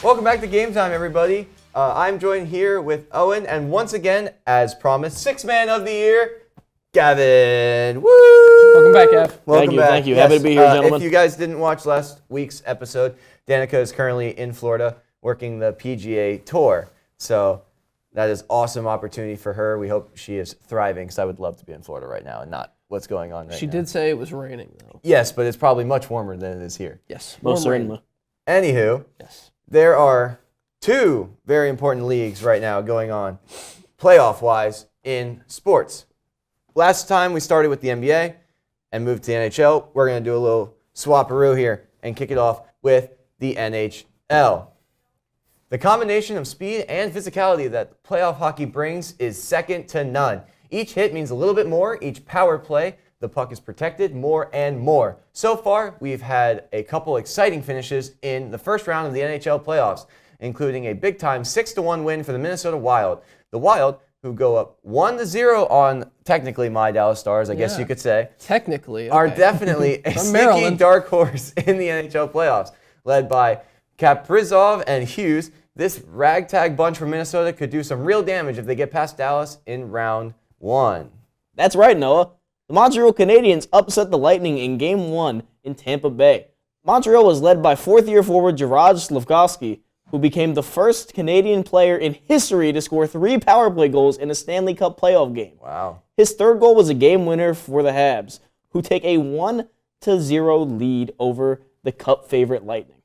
Welcome back to Game Time, everybody. I'm joined here with Owen, and once again, as promised, Sixth Man of the Year, Gavin. Woo! Welcome back, Gav. Welcome back. Thank you. Happy to be here, gentlemen. If you guys didn't watch last week's episode, Danica is currently in Florida working the PGA Tour. So that is awesome opportunity for her. We hope she is thriving, because I would love to be in Florida right now and not what's going on right now. She did say it was raining, though. Yes, but it's probably much warmer than it is here. Yes. Most certainly. Anywho, Yes. there are two very important leagues right now going on, playoff-wise, in sports. Last time we started with the NBA and moved to the NHL. We're going to do a little swapperoo here and kick it off with the NHL. The combination of speed and physicality that playoff hockey brings is second to none. Each hit means a little bit more. Each power play, the puck is protected more and more. So far, we've had a couple exciting finishes in the first round of the NHL playoffs, including a big-time 6-1 win for the Minnesota Wild. The Wild, who go up 1-0 on technically my Dallas Stars, I guess you could say, technically, are definitely a sneaky Maryland. dark horse in the NHL playoffs. Led by Kaprizov and Hughes, this ragtag bunch from Minnesota could do some real damage if they get past Dallas in round one. That's right, Noah. The Montreal Canadiens upset the Lightning in Game 1 in Tampa Bay. Montreal was led by fourth-year forward Gerard Slafkovsky, who became the first Canadian player in history to score 3 power play goals in a Stanley Cup playoff game. Wow. His third goal was a game winner for the Habs, who take a 1-0 lead over the Cup favorite Lightning.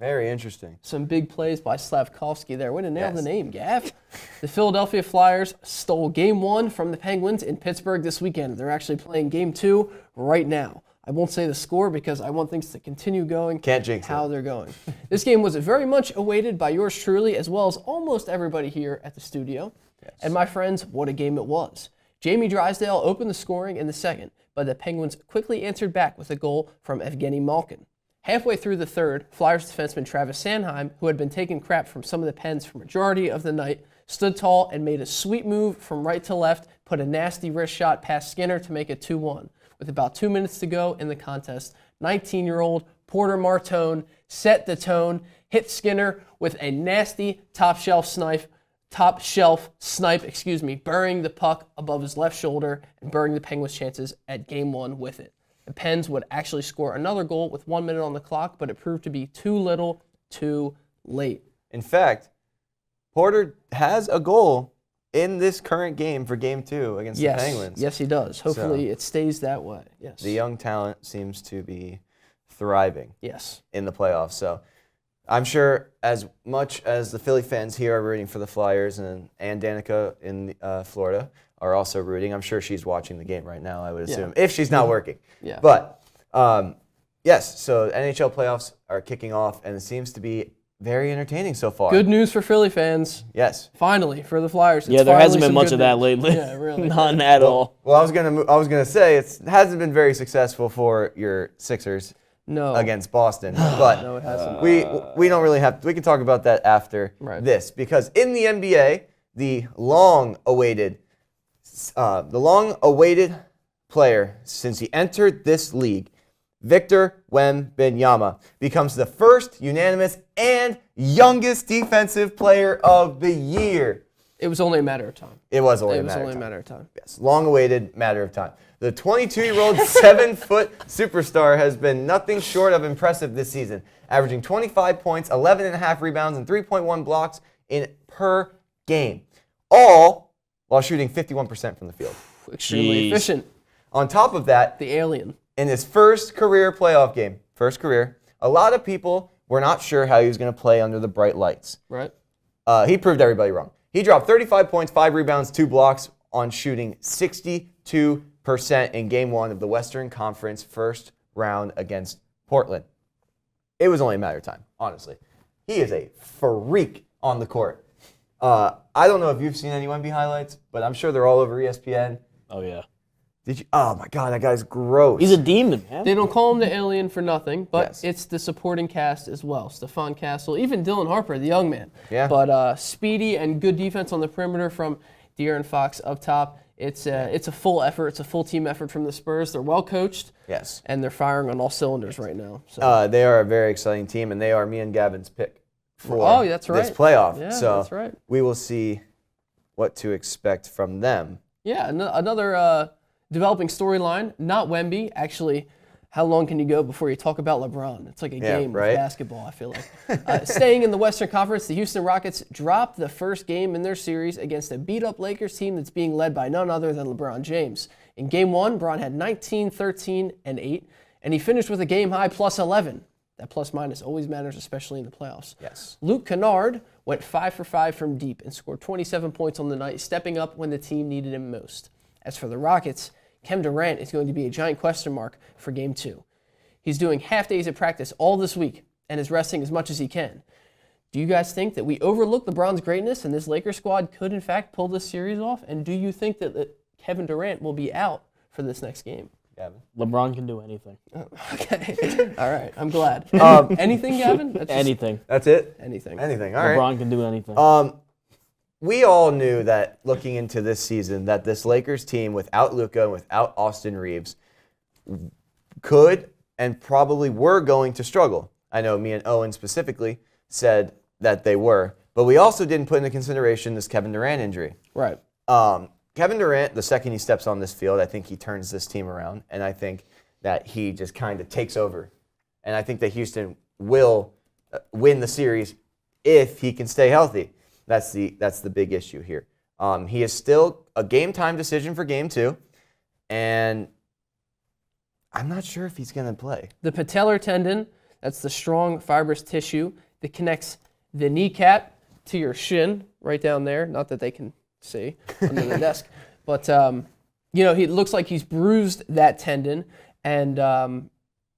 Very interesting. Some big plays by Slavkovsky there. Way to nail the name, Gav. The Philadelphia Flyers stole Game 1 from the Penguins in Pittsburgh this weekend. They're actually playing Game 2 right now. I won't say the score because I want things to continue going. Can't jinx how it. they're going. This game was very much awaited by yours truly, as well as almost everybody here at the studio. Yes. And my friends, what a game it was. Jamie Drysdale opened the scoring in the second, but the Penguins quickly answered back with a goal from Evgeny Malkin. Halfway through the third, Flyers defenseman Travis Sanheim, who had been taking crap from some of the Pens for majority of the night, stood tall and made a sweet move from right to left, put a nasty wrist shot past Skinner to make it 2-1. With about 2 minutes to go in the contest, 19-year-old Porter Martone set the tone, hit Skinner with a nasty top shelf snipe, burying the puck above his left shoulder and burying the Penguins' chances at Game 1 with it. The Pens would actually score another goal with 1 minute on the clock, but it proved to be too little, too late. In fact, Porter has a goal in this current game for Game 2 against the Penguins. Yes, he does. Hopefully it stays that way. Yes. The young talent seems to be thriving in the playoffs. So I'm sure as much as the Philly fans here are rooting for the Flyers and Danica in Florida are also rooting, I'm sure she's watching the game right now, I would assume, if she's not working. Yeah. But yes, so NHL playoffs are kicking off, and it seems to be very entertaining so far. Good news for Philly fans. Yes. Finally, for the Flyers. Yeah, there hasn't been much of that lately. Yeah, really. None at all. Well, I was gonna say it hasn't been very successful for your Sixers against Boston, but No, it hasn't. we don't really have. We can talk about that after this, because in the NBA, the long-awaited player since he entered this league, Victor Wembanyama, becomes the first unanimous and youngest defensive player of the year. It was only a matter of time. It was only a matter of time. Yes, long-awaited matter of time. The 22-year-old 7-foot superstar has been nothing short of impressive this season, averaging 25 points, 11.5 rebounds, and 3.1 blocks per game, all while shooting 51% from the field. Extremely efficient. On top of that, the alien. In his first career playoff game, a lot of people were not sure how he was going to play under the bright lights. Right. He proved everybody wrong. He dropped 35 points, 5 rebounds, 2 blocks on shooting 62% in Game 1 of the Western Conference first round against Portland. It was only a matter of time, honestly. He is a freak on the court. I don't know if you've seen any Wemby highlights, but I'm sure they're all over ESPN. Oh, yeah. Did you? Oh, my God, that guy's gross. He's a demon, man. They don't call him the alien for nothing, but it's the supporting cast as well. Stephon Castle, even Dylan Harper, the young man. Yeah. But speedy and good defense on the perimeter from De'Aaron Fox up top. It's a full effort. It's a full team effort from the Spurs. They're well coached. Yes. And they're firing on all cylinders right now. So. They are a very exciting team, and they are me and Gavin's pick for that's right. this playoff. Yeah, so that's right. we will see what to expect from them. Yeah, another developing storyline, not Wemby. Actually, how long can you go before you talk about LeBron? It's like a game right? of basketball, I feel like. Staying in the Western Conference, the Houston Rockets dropped the first game in their series against a beat-up Lakers team that's being led by none other than LeBron James. In Game 1, Bron had 19, 13, and 8, and he finished with a game-high plus 11. That plus-minus always matters, especially in the playoffs. Yes. Luke Kennard went 5 for 5 from deep and scored 27 points on the night, stepping up when the team needed him most. As for the Rockets, Kevin Durant is going to be a giant question mark for Game 2. He's doing half days of practice all this week and is resting as much as he can. Do you guys think that we overlook LeBron's greatness and this Lakers squad could, in fact, pull this series off? And do you think that Kevin Durant will be out for this next game? Gavin? LeBron can do anything. Oh, okay. All right. I'm glad. Anything, Gavin? Anything. That's it? Anything. Anything. All right. LeBron can do anything. We all knew that looking into this season that this Lakers team without Luka and without Austin Reeves could and probably were going to struggle. I know me and Owen specifically said that they were, but we also didn't put into consideration this Kevin Durant injury. Right. Kevin Durant, the second he steps on this field, I think he turns this team around, and I think that he just kind of takes over. And I think that Houston will win the series if he can stay healthy. That's the big issue here. He is still a game-time decision for Game 2, and I'm not sure if he's going to play. The patellar tendon, that's the strong fibrous tissue that connects the kneecap to your shin right down there. Not that they can see under the desk. But, he looks like he's bruised that tendon, and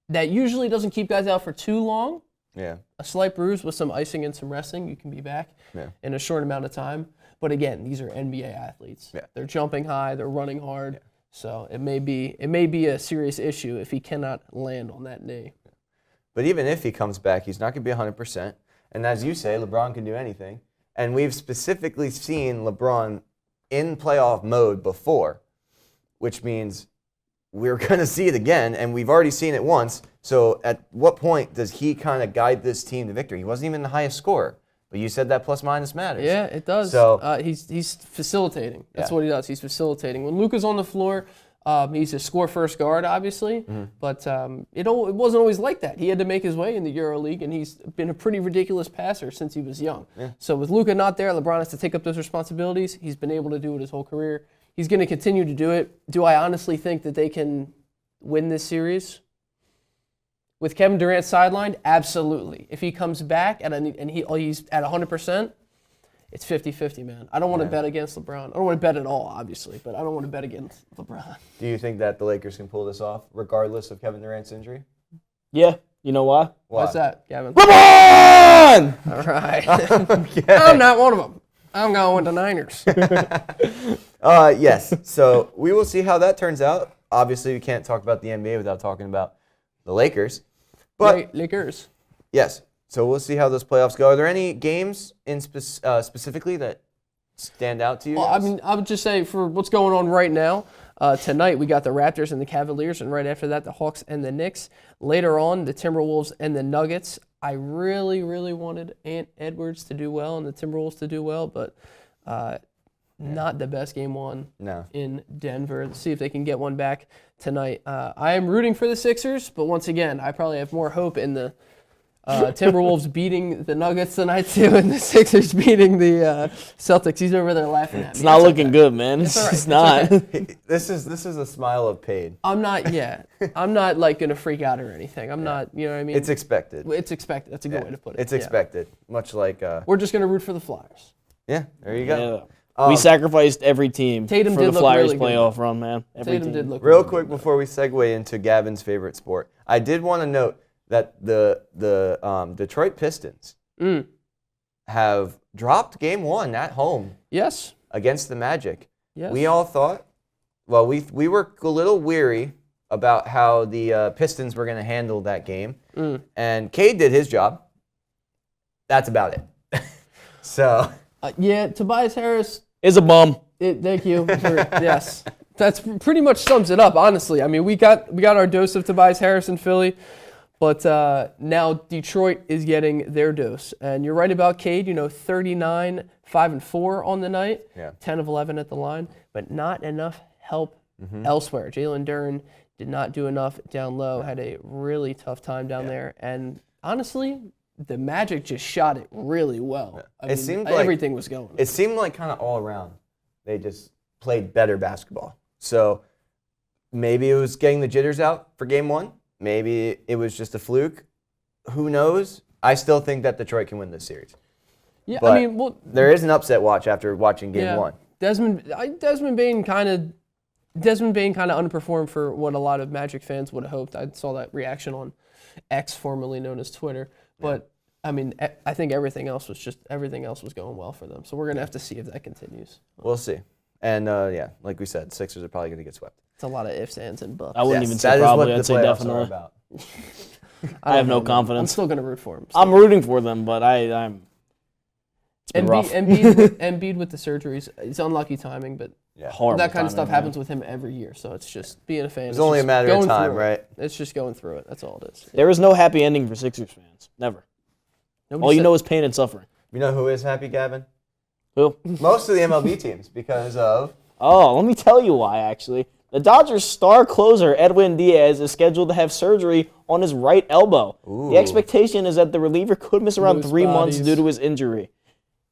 that usually doesn't keep guys out for too long. Yeah. A slight bruise with some icing and some resting, you can be back in a short amount of time. But again, these are NBA athletes. Yeah. They're jumping high, they're running hard. Yeah. So it may be a serious issue if he cannot land on that knee. But even if he comes back, he's not going to be 100%. And as you say, LeBron can do anything. And we've specifically seen LeBron in playoff mode before, which means we're going to see it again, and we've already seen it once. So at what point does he kind of guide this team to victory? He wasn't even the highest scorer, but you said that plus-minus matters. Yeah, it does. So he's facilitating. That's what he does. He's facilitating. When Luka's on the floor, he's a score-first guard, obviously, but it wasn't always like that. He had to make his way in the EuroLeague, and he's been a pretty ridiculous passer since he was young. Yeah. So with Luka not there, LeBron has to take up those responsibilities. He's been able to do it his whole career. He's going to continue to do it. Do I honestly think that they can win this series? With Kevin Durant sidelined, absolutely. If he comes back and he's at 100%, it's 50-50, man. I don't want to bet against LeBron. I don't want to bet at all, obviously, but I don't want to bet against LeBron. do you think that the Lakers can pull this off, regardless of Kevin Durant's injury? Yeah. You know why? What's that, Gavin? LeBron! All right. I'm not one of them. I'm going with the Niners. Yes. So we will see how that turns out. Obviously, we can't talk about the NBA without talking about the Lakers. But Lakers. Yes. So we'll see how those playoffs go. Are there any games in specifically that stand out to you? Well, guys? I mean, I would just say for what's going on right now, tonight we got the Raptors and the Cavaliers, and right after that, the Hawks and the Knicks. Later on, the Timberwolves and the Nuggets. I really, really wanted Ant Edwards to do well and the Timberwolves to do well, but not the best game one in Denver. Let's see if they can get one back tonight. I am rooting for the Sixers, but once again, I probably have more hope in the Timberwolves beating the Nuggets tonight too, and the Sixers beating the Celtics. He's over there laughing at me. It's not looking good, man. It's not. Okay. This is a smile of pain. I'm not like gonna freak out or anything. I'm not. You know what I mean? It's expected. It's expected. That's a good way to put it. It's expected. Much like. We're just gonna root for the Flyers. Yeah. There you go. Yeah. We sacrificed every team Tatum for the did Flyers look really playoff good. run, man. Tatum did look real really quick good, before we segue into Gavin's favorite sport. I did want to note that the Detroit Pistons have dropped Game 1 at home. Yes. Against the Magic. Yes. We all thought, well, we were a little weary about how the Pistons were going to handle that game, and Cade did his job. That's about it. So. Tobias Harris is a bum. Thank you. Yes. That's pretty much sums it up, honestly. I mean, we got our dose of Tobias Harris in Philly, But now Detroit is getting their dose. And you're right about Cade, 39, 5-4 on the night, 10 of 11 at the line, but not enough help elsewhere. Jalen Duren did not do enough down low, had a really tough time down there. And honestly, the Magic just shot it really well. I mean, seemed like everything was going. It seemed like kind of all around they just played better basketball. So maybe it was getting the jitters out for game one. Maybe it was just a fluke. Who knows? I still think that Detroit can win this series. Yeah, But I mean, well, there is an upset watch after watching game one. Desmond Bane kind of underperformed for what a lot of Magic fans would have hoped. I saw that reaction on X, formerly known as Twitter. But I mean, I think everything else was going well for them. So we're gonna have to see if that continues. We'll see. And like we said, Sixers are probably gonna get swept. It's a lot of ifs, ands, and buts. I wouldn't even say that is probably. what I'd the say playoffs definitely. are about. I have no I'm confidence. still gonna root for him. I'm rooting for them, but I'm. It's been rough. Embiid with the surgeries. It's unlucky timing, but Horrible that kind of timing, stuff man. happens with him every year. So it's just being a fan. It's only a matter of time, right? It's just going through it. That's all it is. There is no happy ending for Sixers fans. Never. All you know is pain and suffering. You know who is happy, Gavin? Who? Most of the MLB teams because of... Oh, let me tell you why, actually. The Dodgers' star closer, Edwin Diaz, is scheduled to have surgery on his right elbow. Ooh. The expectation is that the reliever could miss around Loose 3 months bodies. due to his injury.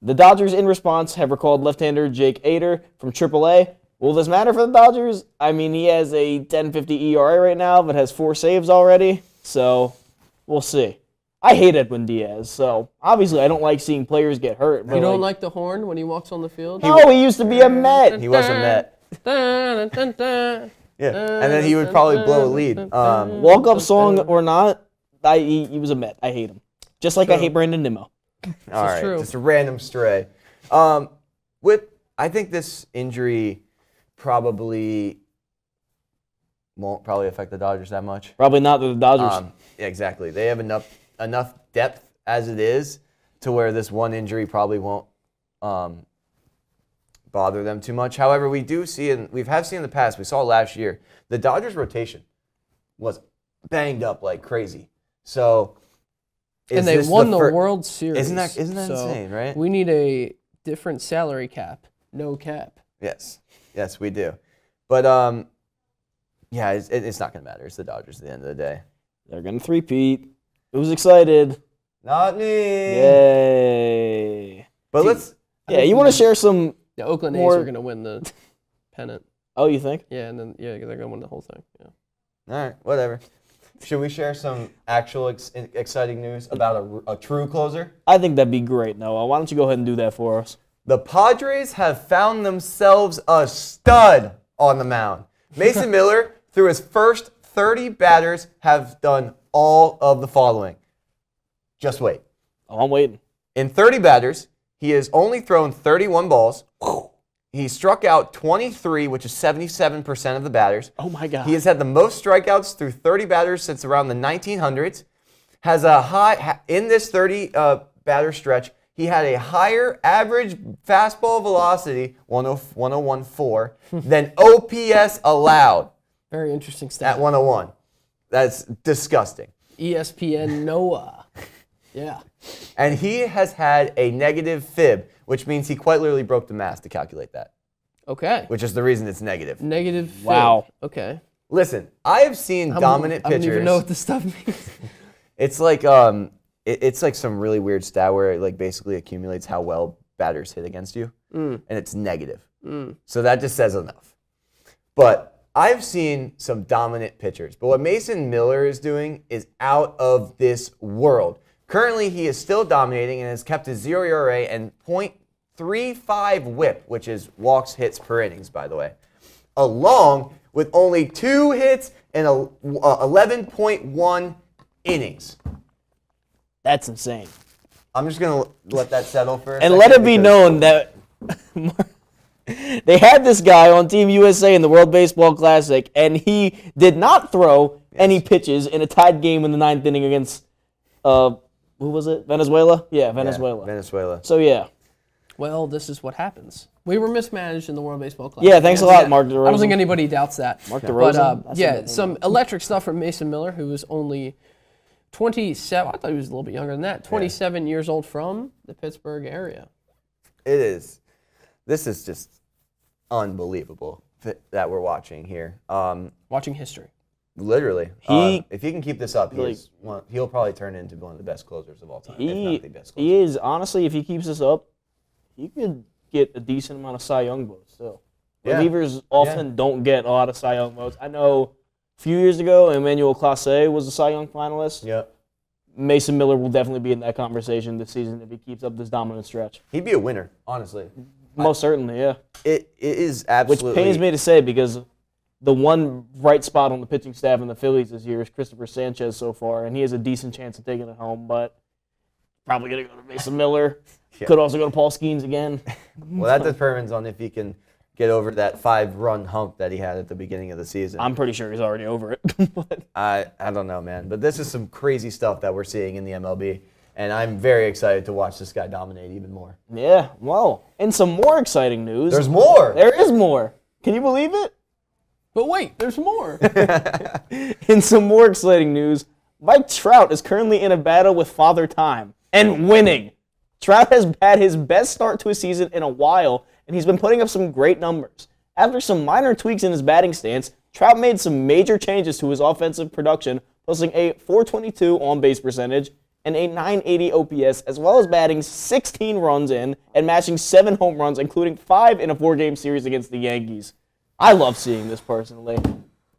The Dodgers, in response, have recalled left-hander Jake Ader from AAA. Will this matter for the Dodgers? I mean, he has a 10.50 ERA right now, but has 4 saves already. So, we'll see. I hate Edwin Diaz, so obviously I don't like seeing players get hurt. But You don't like the horn when he walks on the field? No, he used to be a Met. He was a Met. Yeah, and then he would probably blow a lead. Walk-up song or not, he was a Met. I hate him. Just like I hate Brandon Nimmo. All right, true. just a random stray. I think this injury probably won't affect the Dodgers that much. Probably not the Dodgers. Yeah, exactly. They have enough depth as it is to where this one injury probably won't bother them too much. However, we do see, and we have seen in the past, we saw last year, the Dodgers rotation was banged up like crazy. So, And they won the World Series. Isn't that so insane, right? We need a different salary cap. No cap. Yes, we do. But yeah, it's not gonna matter. It's the Dodgers at the end of the day. They're going to three-peat. Who's excited? Not me. Yay. But you want to share some... The Oakland A's More- are going to win the pennant. Oh, you think? Yeah, and then they're going to win the whole thing. Yeah. All right, whatever. Should we share some actual exciting news about a true closer? I think that'd be great, Noah. Why don't you go ahead and do that for us? The Padres have found themselves a stud on the mound. Mason Miller, through his first 30 batters, have done all of the following. Just wait. Oh, I'm waiting. In 30 batters, he has only thrown 31 balls. He struck out 23, which is 77% of the batters. Oh, my God. He has had the most strikeouts through 30 batters since around the 1900s. Has a high, in this 30 batter stretch, he had a higher average fastball velocity, 101.4, than OPS allowed Very interesting stat. at 101. That's disgusting. ESPN Noah. Yeah. And he has had a negative fib, which means he quite literally broke the math to calculate that, Okay. which is the reason it's negative. Negative. Fib. Wow. Okay. Listen, I have seen dominant I don't pitchers. even know what this stuff means. It's like it's like some really weird stat where it like basically accumulates how well batters hit against you, and it's negative. So that just says enough. But I've seen some dominant pitchers, but what Mason Miller is doing is out of this world. Currently, he is still dominating and has kept his 0 ERA and .35 WHIP, which is walks hits per innings, by the way, along with only 2 hits and 11.1 innings. That's insane. I'm just going to let that settle for a And second let it be because- known that they had this guy on Team USA in the World Baseball Classic, and he did not throw any pitches in a tied game in the 9th inning against, who was it? Venezuela? Yeah, Venezuela. Yeah, Venezuela. So, yeah. Well, this is what happens. We were mismanaged in the World Baseball Classic. Yeah, thanks a lot, Mark DeRozan. I don't think anybody doubts that. Mark But DeRozan? That's yeah, a- some electric stuff from Mason Miller, who was only 27. I thought he was a little bit younger than that. 27 years old from the Pittsburgh area. It is. This is just unbelievable that we're watching here. Watching history. Literally. If he can keep this up, he'll probably turn into one of the best closers of all time, if not the best closer. He is. Honestly, if he keeps this up, he could get a decent amount of Cy Young votes still. Relievers often don't get a lot of Cy Young votes. I know a few years ago, Emmanuel Clase was a Cy Young finalist. Yep. Mason Miller will definitely be in that conversation this season if he keeps up this dominant stretch. He'd be a winner, honestly. Most certainly, yeah. It is absolutely. Which pains me to say because the one bright spot on the pitching staff in the Phillies this year is Christopher Sanchez so far, and he has a decent chance of taking it home, but probably going to go to Mason Miller. Yeah. Could also go to Paul Skeens again. Well, that determines on if he can get over that 5-run hump that he had at the beginning of the season. I'm pretty sure he's already over it. But I don't know, man. But this is some crazy stuff that we're seeing in the MLB, and I'm very excited to watch this guy dominate even more. yeah, well, and some more exciting news. There's more. There is more. Can you believe it? But wait, there's more. In some more exciting news, Mike Trout is currently in a battle with Father Time and winning. Trout has had his best start to a season in a while, and he's been putting up some great numbers. After some minor tweaks in his batting stance, Trout made some major changes to his offensive production, posting a .422 on-base percentage and a .980 OPS, as well as batting 16 runs in and matching 7 home runs, including 5 in a 4-game series against the Yankees. I love seeing this personally.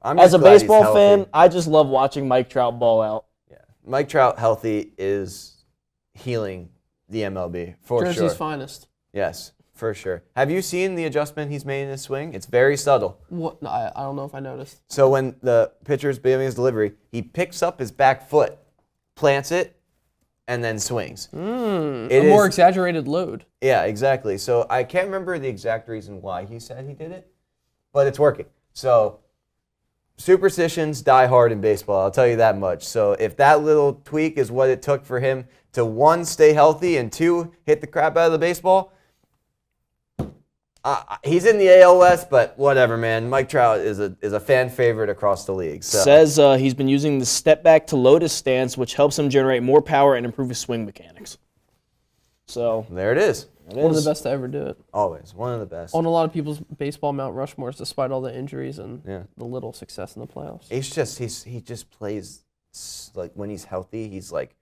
As a baseball fan, I just love watching Mike Trout ball out. Yeah, Mike Trout healthy is healing the MLB for sure. Jersey's finest. Yes, for sure. Have you seen the adjustment he's made in his swing? It's very subtle. What? No, I don't know if I noticed. So when the pitcher's giving his delivery, he picks up his back foot, plants it, and then swings. A more exaggerated load. Yeah, exactly. So I can't remember the exact reason why he said he did it, but it's working. So superstitions die hard in baseball, I'll tell you that much. So if that little tweak is what it took for him to 1, stay healthy, and 2, hit the crap out of the baseball, he's in the AL West, but whatever, man. Mike Trout is a fan favorite across the league. So. Says he's been using the step back to lotus stance, which helps him generate more power and improve his swing mechanics. So there it is. One of the best to ever do it. Always. One of the best. On a lot of people's baseball Mount Rushmores, despite all the injuries and the little success in the playoffs. He just plays, like, when he's healthy, he's like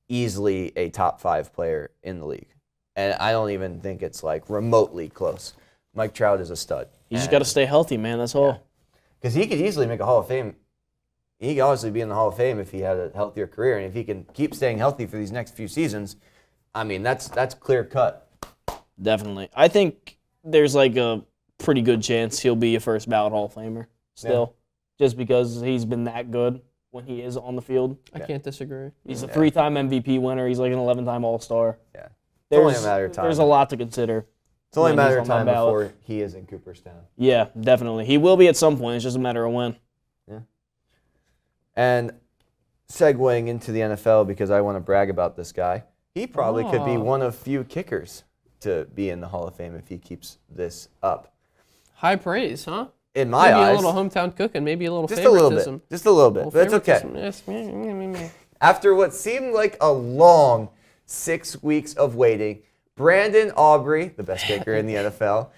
easily a top 5 player in the league. And I don't even think it's like remotely close. Mike Trout is a stud. You just got to stay healthy, man. That's all. Because he could easily make a Hall of Fame. He could obviously be in the Hall of Fame if he had a healthier career. And if he can keep staying healthy for these next few seasons, I mean, that's clear cut. Definitely. I think there's like a pretty good chance he'll be a first ballot Hall of Famer still. Just because he's been that good when he is on the field. I can't disagree. He's a 3-time MVP winner. He's like an 11-time All-Star. Yeah. It's only a matter of time. There's a lot to consider. It's only a matter of time before he is in Cooperstown. Yeah, definitely. He will be at some point. It's just a matter of when. Yeah. And segueing into the NFL, because I want to brag about this guy, he probably could be one of few kickers to be in the Hall of Fame if he keeps this up. High praise, huh? In my eyes. Maybe a little hometown cooking, maybe a little just favoritism. Just a little bit. But it's okay. After what seemed like a long 6 weeks of waiting, Brandon Aubrey, the best kicker in the NFL,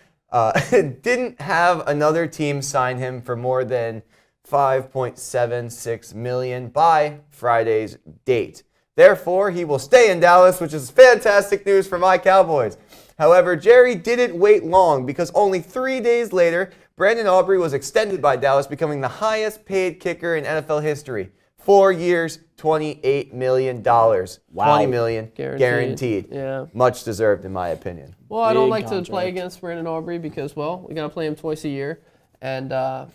didn't have another team sign him for more than $5.76 million by Friday's date. Therefore, he will stay in Dallas, which is fantastic news for my Cowboys. However, Jerry didn't wait long because only 3 days later, Brandon Aubrey was extended by Dallas, becoming the highest paid kicker in NFL history. 4 years, $28 million. Wow. $20 million guaranteed. Yeah. Much deserved, in my opinion. Well, I don't like to play against Brandon Aubrey because, well, we got to play him twice a year. And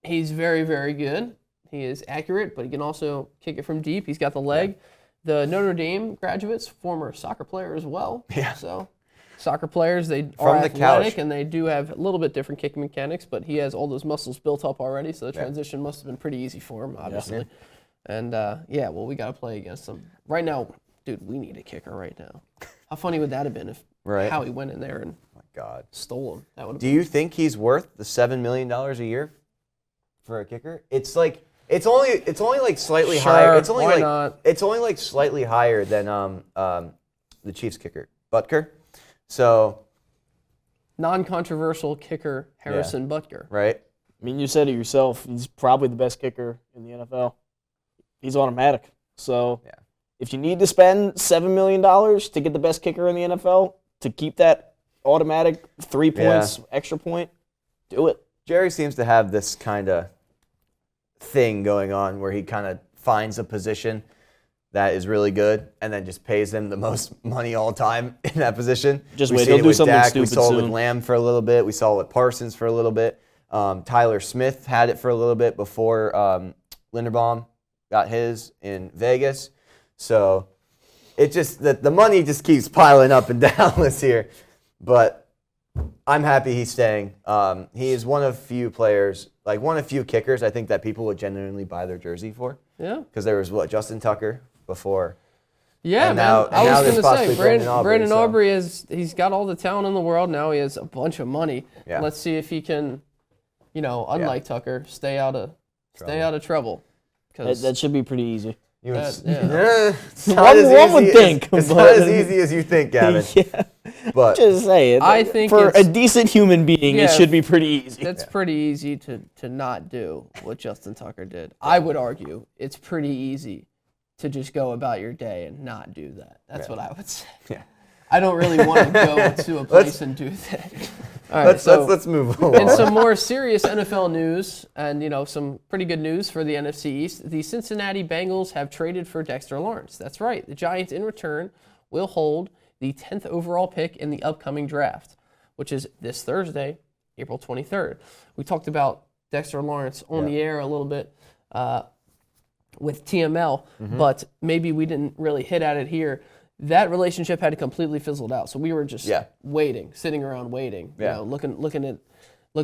he's very, very good. He is accurate, but he can also kick it from deep. He's got the leg. The Notre Dame graduates, former soccer player as well. Yeah. So soccer players, they are athletic, and they do have a little bit different kicking mechanics, but he has all those muscles built up already, so the transition must have been pretty easy for him, obviously. Yeah. And, well, we got to play against him. Right now, dude, we need a kicker right now. How funny would that have been if Howie went in there and stole him? That would. Do you think he's worth the $7 million a year for a kicker? It's like It's only like slightly Sure, higher. It's only why like not? it's only like slightly higher than the Chiefs kicker, Butker. So Non-controversial kicker Harrison Butker. right. I mean, you said it yourself. He's probably the best kicker in the NFL. He's automatic. So Yeah. if you need to spend $7 million to get the best kicker in the NFL, to keep that automatic 3 points, extra point, do it. Jerry seems to have this kind of thing going on where he kind of finds a position that is really good and then just pays them the most money all time in that position. Just We wait, see he'll it do with something Dak. stupid We saw it with soon. Lamb for a little bit. We saw it with Parsons for a little bit. Tyler Smith had it for a little bit before Linderbaum got his in Vegas. So it just the money just keeps piling up and down this year. But I'm happy he's staying. He is one of few players, like one of few kickers, I think that people would genuinely buy their jersey for. Yeah. Because there was Justin Tucker before. Yeah, And man. now- I and now was there's going to possibly say, Brandon Aubrey, Brandon so- Aubrey he's got all the talent in the world. Now he has a bunch of money. Yeah. Let's see if he can, unlike Tucker, stay out of trouble. 'Cause That should be pretty easy. It's One- not as one would easy think, It's but- not as easy as you think, Gavin. Yeah. But Just saying. I think for a it's- decent human being, Yeah. it should be pretty easy. that's pretty easy to not do what Justin Tucker did. I would argue it's pretty easy to just go about your day and not do that. That's what I would say. Yeah. I don't really want to go to a place and do that. All right, let's move along. in some more serious NFL news, and some pretty good news for the NFC East, the Cincinnati Bengals have traded for Dexter Lawrence. That's right. The Giants, in return, will hold the 10th overall pick in the upcoming draft, which is this Thursday, April 23rd. We talked about Dexter Lawrence on the air a little bit with TML, but maybe we didn't really hit at it here. That relationship had completely fizzled out, so we were just waiting, sitting around waiting, looking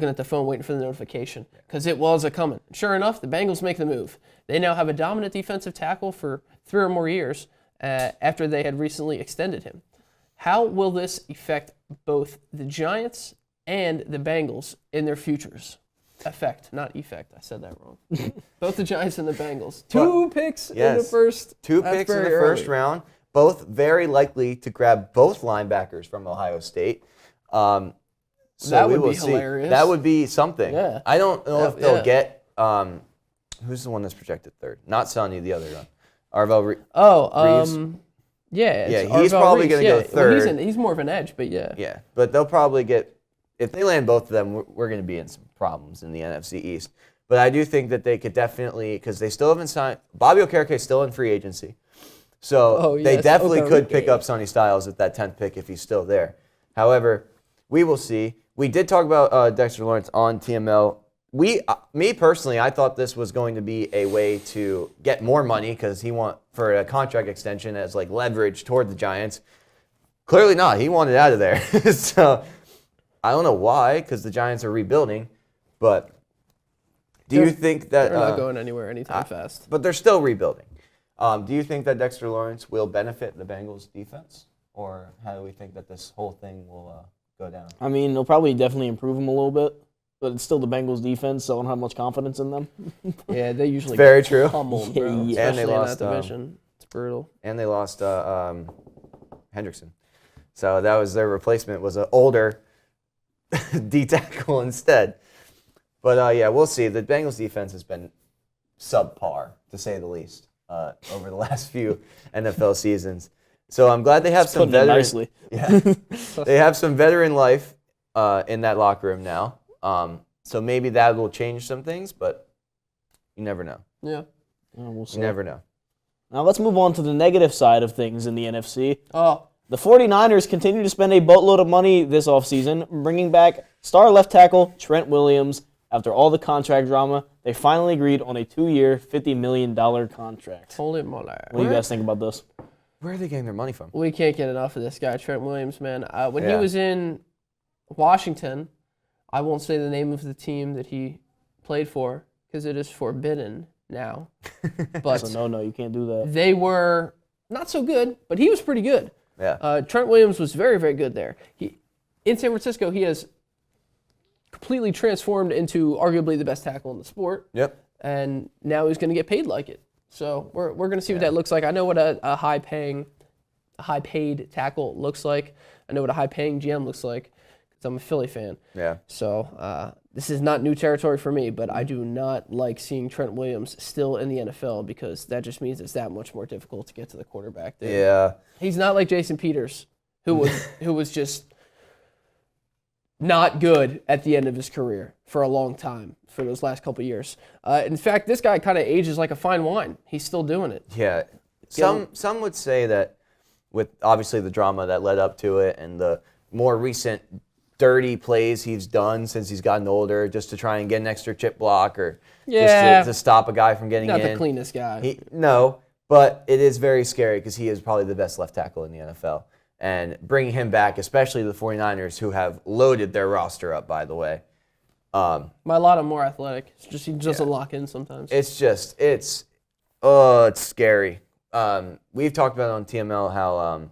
at the phone, waiting for the notification, because it was a coming. Sure enough, the Bengals make the move. They now have a dominant defensive tackle for 3 or more years after they had recently extended him. How will this affect both the Giants and the Bengals in their futures? Affect, not effect. I said that wrong. Both the Giants and the Bengals. Two picks in the first. 2 that's picks in the very first early. round. Both very likely to grab both linebackers from Ohio State. So That we would will be see. hilarious. That would be something. Yeah. I don't know if they'll Yeah. get who's the one that's projected third? Not Sonny, the other one. Arvell Reeves. Yeah, it's Yeah, he's Arvell probably Reese. gonna go Well, third. he's more of an edge, but yeah. Yeah, but they'll probably get, if they land both of them, we're going to be in some problems in the NFC East. But I do think that they could definitely, because they still haven't signed, Bobby Okereke is still in free agency. So they yes, definitely could Okereke. pick up Sonny Styles at that 10th pick if he's still there. However, we will see. We did talk about Dexter Lawrence on TML. Me personally, I thought this was going to be a way to get more money because he want for a contract extension as like leverage toward the Giants. Clearly not. He wanted out of there. So I don't know why, because the Giants are rebuilding. But do you think that They're not going anywhere anytime fast. But they're still rebuilding. Do you think that Dexter Lawrence will benefit the Bengals defense, or how do we think that this whole thing will go down? I mean, they'll probably definitely improve them a little bit, but it's still the Bengals defense, so I don't have much confidence in them. Yeah, they usually Very get true. pummeled, bro. Yeah. And they Especially lost, in that division. It's brutal. And they lost Hendrickson. So that was their replacement, was an older D tackle instead. But yeah, we'll see. The Bengals defense has been subpar, to say the least, over the last few NFL seasons. So I'm glad they have some Putting it veteran. nicely. Yeah, they have some veteran life in that locker room now. So maybe that will change some things, but you never know. Yeah. We'll see. You never know. Now let's move on to the negative side of things in the NFC. Oh, The 49ers continue to spend a boatload of money this offseason, bringing back star left tackle Trent Williams. After all the contract drama, they finally agreed on a 2-year, $50 million contract. holy moly. What do you guys think about this? Where are they getting their money from? We can't get enough of this guy, Trent Williams, man. When he Yeah. was in Washington, I won't say the name of the team that he played for because it is forbidden now. But So no, you can't do that. they were not so good, but he was pretty good. Yeah. Trent Williams was very, very good there. In San Francisco, he has completely transformed into arguably the best tackle in the sport. Yep. and now he's going to get paid like it. So we're going to see what that looks like. I know what a high-paid tackle looks like. I know what a high-paying GM looks like because I'm a Philly fan. Yeah. So this is not new territory for me, but I do not like seeing Trent Williams still in the NFL because that just means it's that much more difficult to get to the quarterback there. Yeah. He's not like Jason Peters, who was just not good at the end of his career for a long time, for those last couple of years. In fact, this guy kind of ages like a fine wine. He's still doing it. Yeah. Some would say that with obviously the drama that led up to it and the more recent dirty plays he's done since he's gotten older just to try and get an extra chip block or just to stop a guy from getting in. Not the cleanest guy. No, but it is very scary because he is probably the best left tackle in the NFL. And bringing him back, especially the 49ers, who have loaded their roster up, by the way. By a lot of more athletic. It's just he doesn't lock in sometimes. It's scary. We've talked about on TML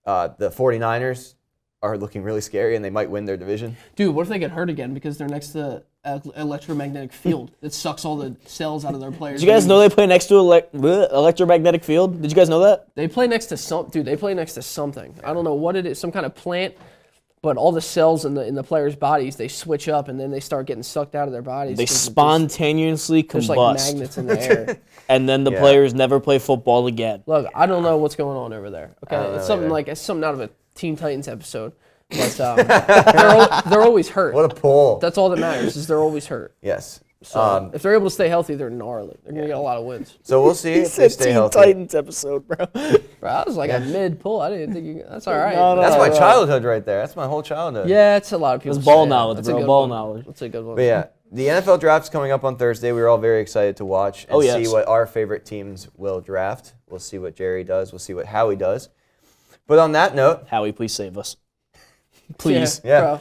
how the 49ers are looking really scary and they might win their division. Dude, what if they get hurt again because they're next to electromagnetic field that sucks all the cells out of their players? Did you guys know they play next to electromagnetic field? Did you guys know that? They play next to they play next to something. I don't know what it is, some kind of plant, but all the cells in the players' bodies, they switch up and then they start getting sucked out of their bodies. They spontaneously combust. There's like magnets in the air. And then the players never play football again. Look, I don't know what's going on over there. Okay, it's something out of a Teen Titans episode. But they're always hurt. What a pull. That's all that matters is they're always hurt. Yes. So if they're able to stay healthy, they're gnarly. They're going to get a lot of wins. So we'll see if they stay healthy. Teen Titans episode, bro. Bro, that was like a mid-pull. I didn't think that's all right. No, That's my childhood right there. That's my whole childhood. Yeah, it's a lot of people. It's ball say knowledge, that's a bro. good Ball one. knowledge. That's a good one. But yeah, the NFL draft's coming up on Thursday. We were all very excited to watch and see what our favorite teams will draft. We'll see what Jerry does. We'll see what Howie does. But on that note, Howie, please save us. Please. Yeah. Bro.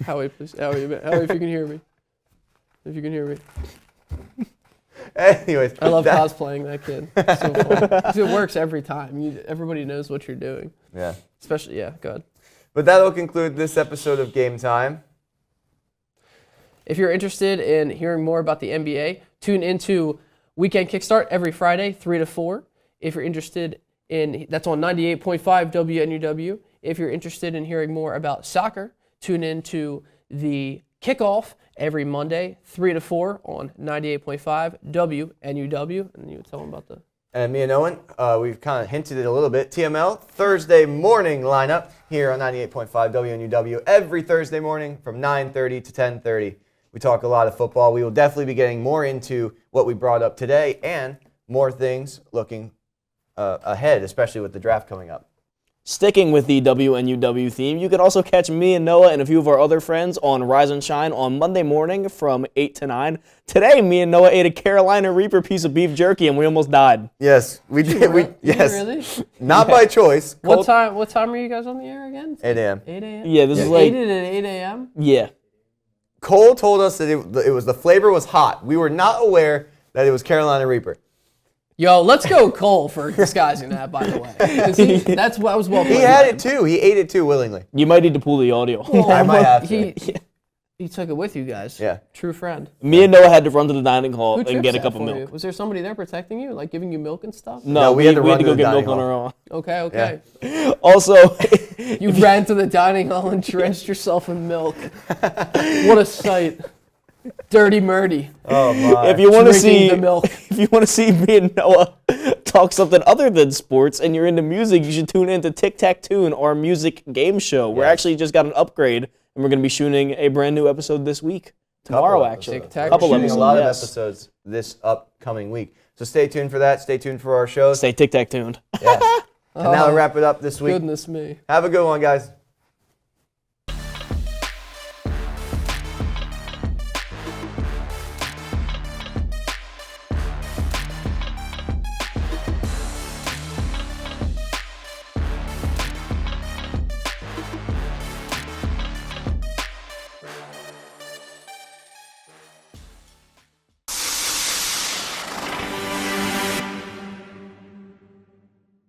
Howie, please. Howie, if you can hear me. If you can hear me. Anyways. I love cosplaying that kid. It's so fun. 'Cause it works every time. Everybody knows what you're doing. Yeah. Especially, go ahead. But that'll conclude this episode of Game Time. If you're interested in hearing more about the NBA, tune into Weekend Kickstart every Friday, 3 to 4. If you're interested that's on 98.5 WNUW. If you're interested in hearing more about soccer, tune into the Kickoff every Monday, 3 to 4 on 98.5 WNUW. And you would tell them about the... And me and Owen, we've kind of hinted it a little bit. TML, Thursday morning lineup here on 98.5 WNUW every Thursday morning from 9:30 to 10:30. We talk a lot of football. We will definitely be getting more into what we brought up today and more things looking ahead, especially with the draft coming up. Sticking with the WNUW theme, you can also catch me and Noah and a few of our other friends on Rise and Shine on Monday morning from 8 to 9. Today, me and Noah ate a Carolina Reaper piece of beef jerky and we almost died. Yes, we did. Yes. Really? Not by choice. What time are you guys on the air again? 8 a.m. 8 a.m.? Yeah, this is like... 8 at 8 a.m.? Yeah. Cole told us that it was the flavor was hot. We were not aware that it was Carolina Reaper. Yo, let's go Cole for disguising that, by the way. That's what I was well played. He had it too. He ate it too willingly. You might need to pull the audio. Well, I might have to. He took it with you guys. Yeah. True friend. Me and Noah had to run to the dining hall Who and get a trips cup that of for milk. you? Was there somebody there protecting you, like giving you milk and stuff? No, we had to go get milk on hall. our own. Okay. Yeah. Also, You ran to the dining hall and drenched yourself in milk. What a sight. Dirty Murdy. Oh my! if you want to Drinking see the milk. if you want to see me and Noah talk something other than sports, and you're into music, you should tune in to Tic Tac Tune, our music game show. We're actually just got an upgrade, and we're going to be shooting a brand new episode this week. Tomorrow, actually. Couple episodes. A lot of episodes this upcoming week. So stay tuned for that. Stay tuned for our shows. Stay Tic Tac tuned. Yes. And now to wrap it up this week. Goodness me. Have a good one, guys.